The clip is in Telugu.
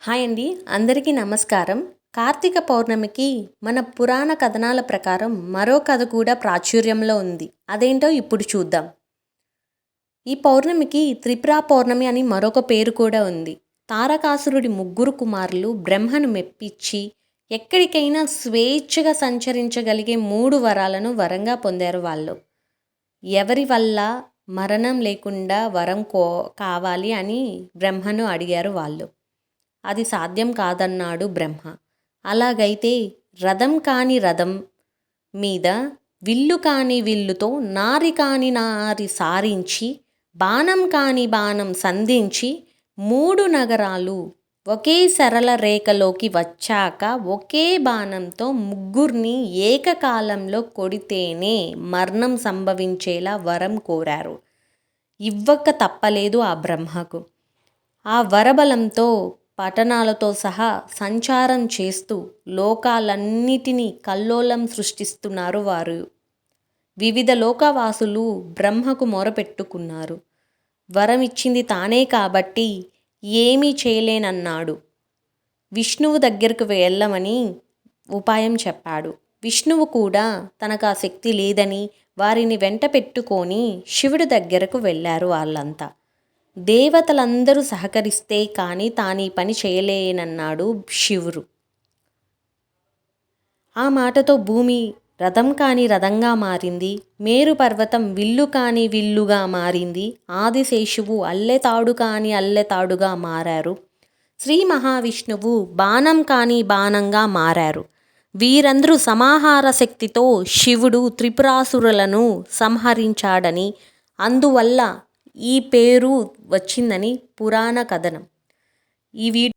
హాయ్ అండి, అందరికీ నమస్కారం. కార్తీక పౌర్ణమికి మన పురాణ కథనాల ప్రకారం మరో కథ కూడా ప్రాచుర్యంలో ఉంది. అదేంటో ఇప్పుడు చూద్దాం. ఈ పౌర్ణమికి త్రిపురా పౌర్ణమి అని మరొక పేరు కూడా ఉంది. తారకాసురుడి ముగ్గురు కుమారులు బ్రహ్మను మెప్పించి ఎక్కడికైనా స్వేచ్ఛగా సంచరించగలిగే 3 వరాలను వరంగా పొందారు వాళ్ళు. ఎవరి వల్ల మరణం లేకుండా వరం కావాలి అని బ్రహ్మను అడిగారు వాళ్ళు. అది సాధ్యం కాదన్నాడు బ్రహ్మ. అలాగైతే రథం కాని రథం మీద విల్లు కాని విల్లుతో నారి కాని నారి సారించి బాణం కాని బాణం సంధించి 3 నగరాలు ఒకే సరళ రేఖలోకి వచ్చాక ఒకే బాణంతో ముగ్గురిని ఏకకాలంలో కొడితేనే మరణం సంభవించేలా వరం కోరారు. ఇవ్వక తప్పలేదు ఆ బ్రహ్మకు. ఆ వరబలంతో పట్టణాలతో సహా సంచారం చేస్తూ లోకాలన్నిటినీ కల్లోలం సృష్టిస్తున్నారు వారు. వివిధ లోకవాసులు బ్రహ్మకు మొరపెట్టుకున్నారు. వరం ఇచ్చింది తానే కాబట్టి ఏమీ చేయలేనన్నాడు. విష్ణువు దగ్గరకు వెళ్ళమని ఉపాయం చెప్పాడు. విష్ణువు కూడా తనకు ఆ శక్తి లేదని వారిని వెంట పెట్టుకొని శివుడి దగ్గరకు వెళ్ళారు వాళ్ళంతా. దేవతలందరూ సహకరిస్తే కానీ తానీ పని చేయలేనన్నాడు శివుడు. ఆ మాటతో భూమి రథం కాని రథంగా మారింది. మేరు పర్వతం విల్లు కాని విల్లుగా మారింది. ఆదిశేషువు అల్లెతాడు కాని అల్లెతాడుగా మారారు. శ్రీ మహావిష్ణువు బాణం కాని బాణంగా మారారు. వీరందరూ సమాహార శక్తితో శివుడు త్రిపురాసురులను సంహరించాడని, అందువల్ల ఈ పేరు వచ్చిందని పురాణ కథనం. ఈ